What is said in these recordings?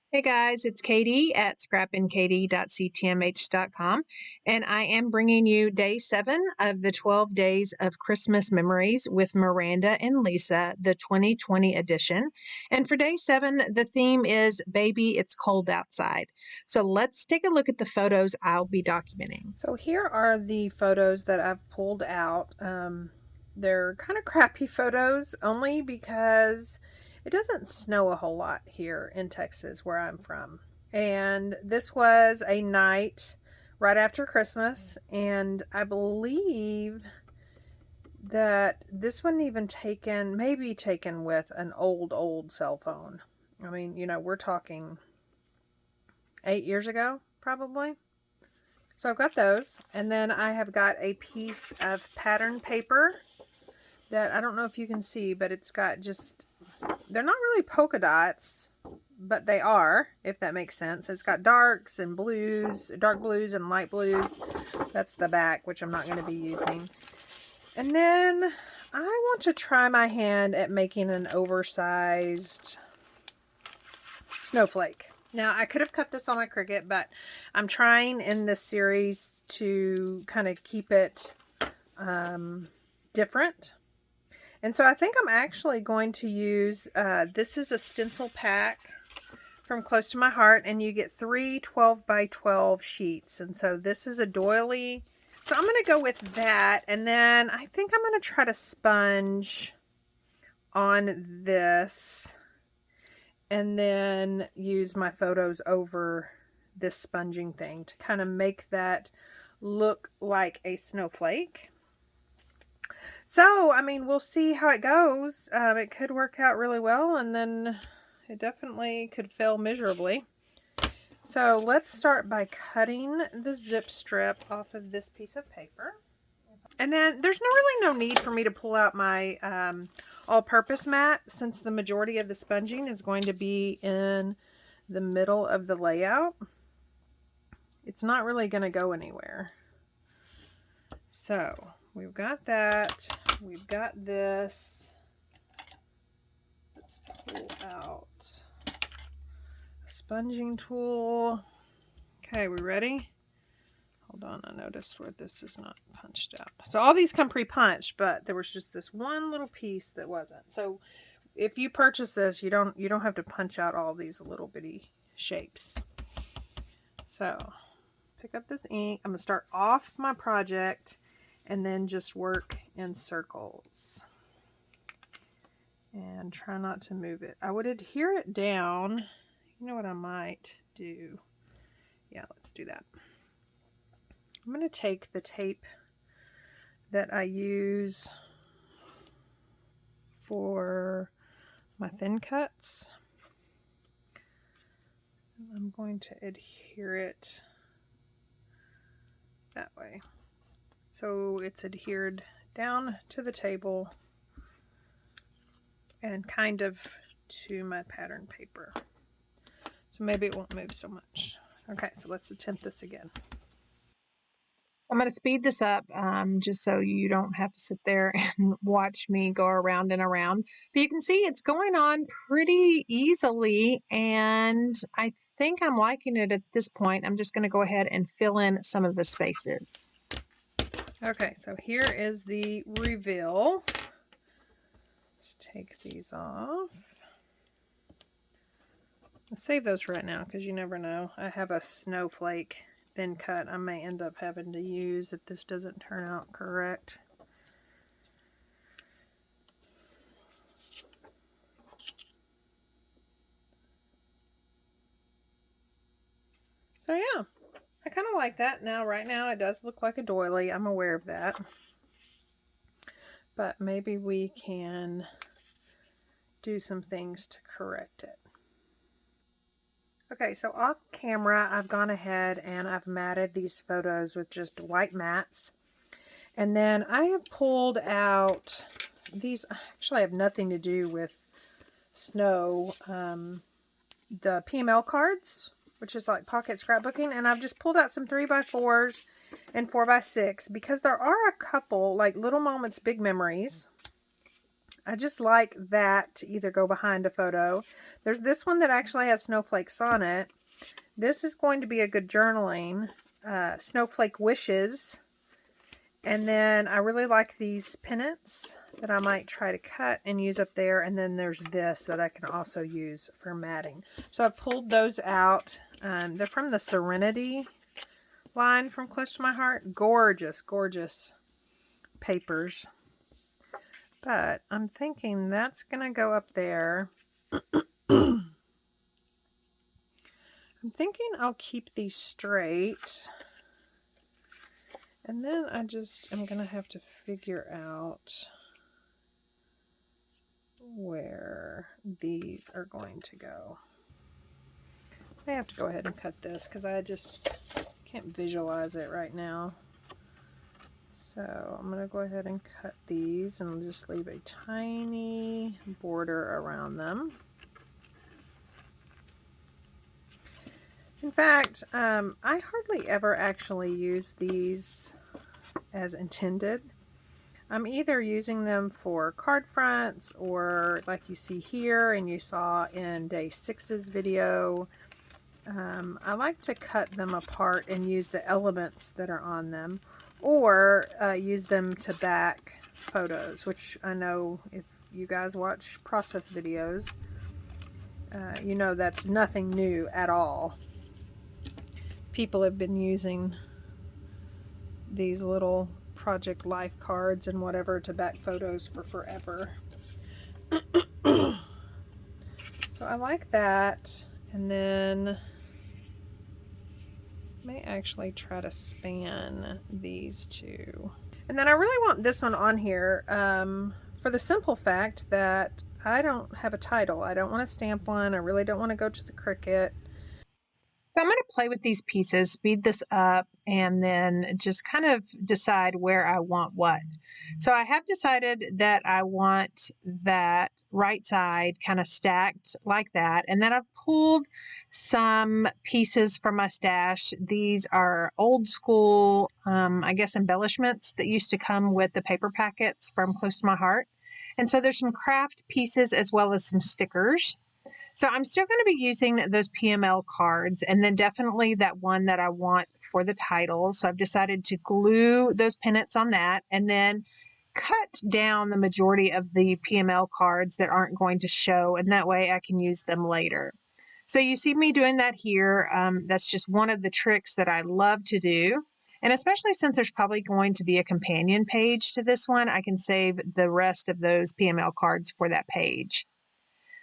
Hey guys, it's Katie at scrappinkaty.ctmh.com, and I am bringing you day 7 of the 12 Days of Christmas Memories with Miranda and Lisa, the 2020 edition. And for day 7, the theme is Baby, It's Cold Outside. So let's take a look at the photos I'll be documenting. So here are the photos that I've pulled out. They're kind of crappy photos only because it doesn't snow a whole lot here in Texas where I'm from. And this was a night right after Christmas, and I believe that this wasn't even taken, maybe taken with an old cell phone. I mean, we're talking 8 years ago, probably. So I've got those, and then I have got a piece of pattern paper that I don't know if you can see, but it's got they're not really polka dots, but they are, if that makes sense. It's got darks and blues, dark blues and light blues. That's the back, which I'm not going to be using. And then I want to try my hand at making an oversized snowflake. Now, I could have cut this on my Cricut, but I'm trying in this series to kind of keep it different. And so I think I'm actually going to use, this is a stencil pack from Close to My Heart, and you get 3 12 by 12 sheets. And so this is a doily. So I'm going to go with that, and then I think I'm going to try to sponge on this, and then use my photos over this sponging thing to kind of make that look like a snowflake. So, I mean, we'll see how it goes. It could work out really well, and then it definitely could fail miserably. So let's start by cutting the zip strip off of this piece of paper. And then there's really no need for me to pull out my all-purpose mat, since the majority of the sponging is going to be in the middle of the layout. It's not really going to go anywhere. So we've got that. We've got this. Let's pull out a sponging tool. Okay, we ready? Hold on, I noticed where this is not punched out. So all these come pre-punched, but there was just this one little piece that wasn't. So if you purchase this, you don't have to punch out all these little bitty shapes. So pick up this ink. I'm gonna start off my project and then just work in circles. And try not to move it. I would adhere it down. You know what I might do? Yeah, let's do that. I'm going to take the tape that I use for my thin cuts. I'm going to adhere it that way. So it's adhered down to the table and kind of to my pattern paper. So maybe it won't move so much. Okay, so let's attempt this again. I'm going to speed this up just so you don't have to sit there and watch me go around and around. But you can see it's going on pretty easily, and I think I'm liking it at this point. I'm just going to go ahead and fill in some of the spaces. Okay, so here is the reveal. Let's take these off. I'll save those for right now because you never know. I have a snowflake thin cut I may end up having to use if this doesn't turn out correct. So yeah, I kind of like that. Now, right now, it does look like a doily. I'm aware of that. But maybe we can do some things to correct it. Okay, so off camera, I've gone ahead and I've matted these photos with just white mats. And then I have pulled out, these actually have nothing to do with snow, the PML cards, which is like pocket scrapbooking. And I've just pulled out some 3x4s and 4x6 because there are a couple, like Little Moments, Big Memories. I just like that to either go behind a photo. There's this one that actually has snowflakes on it. This is going to be a good journaling. Snowflake Wishes. And then I really like these pennants that I might try to cut and use up there. And then there's this that I can also use for matting. So I've pulled those out. They're from the Serenity line from Close to My Heart. Gorgeous, gorgeous papers. But I'm thinking that's going to go up there. I'm thinking I'll keep these straight. And then I just am going to have to figure out where these are going to go. I have to go ahead and cut this because I just can't visualize it right now. So I'm going to go ahead and cut these and just leave a tiny border around them. In fact, I hardly ever actually use these as intended. I'm either using them for card fronts or like you see here and you saw in day 6's video. I like to cut them apart and use the elements that are on them, or use them to back photos, which I know if you guys watch process videos, you know that's nothing new at all. People have been using these little project life cards and whatever to back photos for forever. So I like that. And then I may actually try to span these two. And then I really want this one on here for the simple fact that I don't have a title. I don't want to stamp one. I really don't want to go to the Cricut. So I'm going to play with these pieces, speed this up, and then just kind of decide where I want what. So I have decided that I want that right side kind of stacked like that. And then I've pulled some pieces from my stash. These are old school, I guess, embellishments that used to come with the paper packets from Close to My Heart. And so there's some craft pieces as well as some stickers. So I'm still going to be using those PML cards, and then definitely that one that I want for the title. So I've decided to glue those pennants on that and then cut down the majority of the PML cards that aren't going to show, and that way I can use them later. So you see me doing that here. That's just one of the tricks that I love to do. And especially since there's probably going to be a companion page to this one, I can save the rest of those PML cards for that page.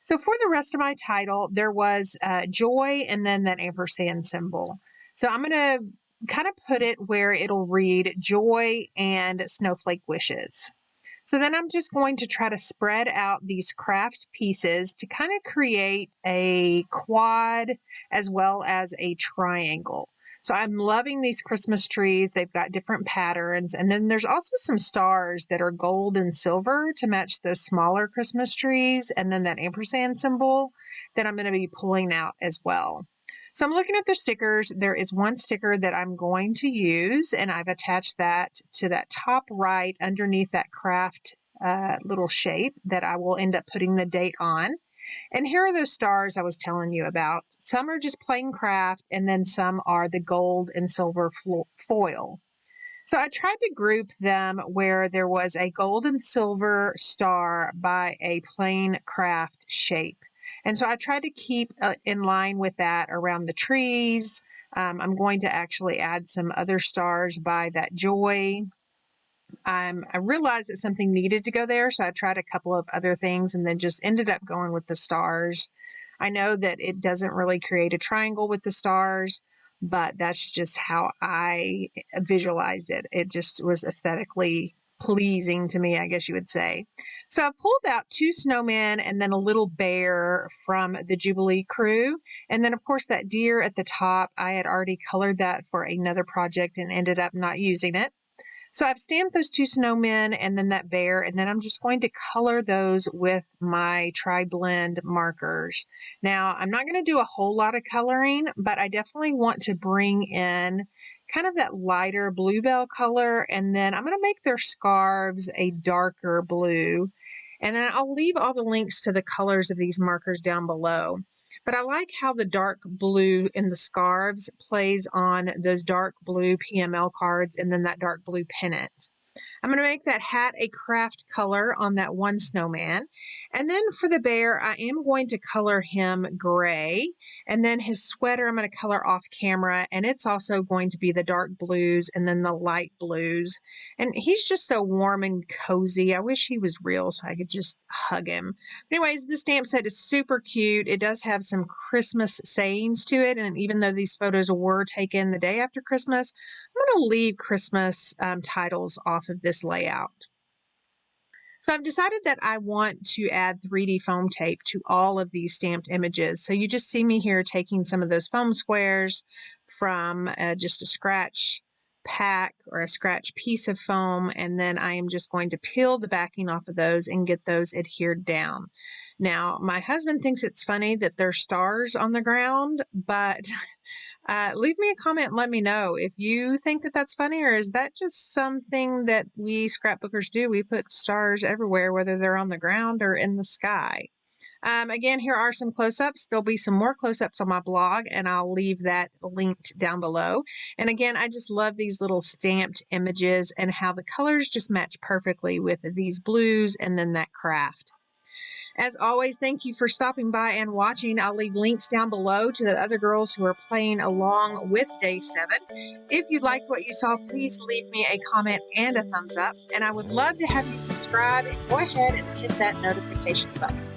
So for the rest of my title, there was joy and then that ampersand symbol. So I'm going to kind of put it where it'll read joy and snowflake wishes. So then I'm just going to try to spread out these craft pieces to kind of create a quad as well as a triangle. So I'm loving these Christmas trees. They've got different patterns. And then there's also some stars that are gold and silver to match those smaller Christmas trees. And then that ampersand symbol that I'm going to be pulling out as well. So I'm looking at the stickers. There is one sticker that I'm going to use, and I've attached that to that top right underneath that craft little shape that I will end up putting the date on. And here are those stars I was telling you about. Some are just plain craft, and then some are the gold and silver foil. So I tried to group them where there was a gold and silver star by a plain craft shape. And so I tried to keep in line with that around the trees. I'm going to actually add some other stars by that joy. I realized that something needed to go there, so I tried a couple of other things and then just ended up going with the stars. I know that it doesn't really create a triangle with the stars, but that's just how I visualized it. It just was aesthetically pleasing to me, I guess you would say. So I pulled out two snowmen and then a little bear from the Jubilee crew. And then, of course, that deer at the top, I had already colored that for another project and ended up not using it. So I've stamped those two snowmen and then that bear, and then I'm just going to color those with my tri-blend markers. Now, I'm not going to do a whole lot of coloring, but I definitely want to bring in kind of that lighter bluebell color, and then I'm going to make their scarves a darker blue. And then I'll leave all the links to the colors of these markers down below. But I like how the dark blue in the scarves plays on those dark blue PML cards and then that dark blue pennant. I'm going to make that hat a craft color on that one snowman. And then for the bear, I am going to color him gray. And then his sweater, I'm going to color off camera. And it's also going to be the dark blues and then the light blues. And he's just so warm and cozy. I wish he was real so I could just hug him. But anyways, this stamp set is super cute. It does have some Christmas sayings to it. And even though these photos were taken the day after Christmas, I'm going to leave Christmas titles off of this layout. So I've decided that I want to add 3D foam tape to all of these stamped images. So you just see me here taking some of those foam squares from just a scratch pack or a scratch piece of foam, and then I am just going to peel the backing off of those and get those adhered down. Now, my husband thinks it's funny that there's stars on the ground, but leave me a comment and let me know if you think that that's funny, or is that just something that we scrapbookers do? We put stars everywhere, whether they're on the ground or in the sky. Again, here are some close-ups. There'll be some more close-ups on my blog, and I'll leave that linked down below. And again, I just love these little stamped images and how the colors just match perfectly with these blues and then that craft. As always, thank you for stopping by and watching. I'll leave links down below to the other girls who are playing along with Day 7. If you liked what you saw, please leave me a comment and a thumbs up. And I would love to have you subscribe and go ahead and hit that notification button.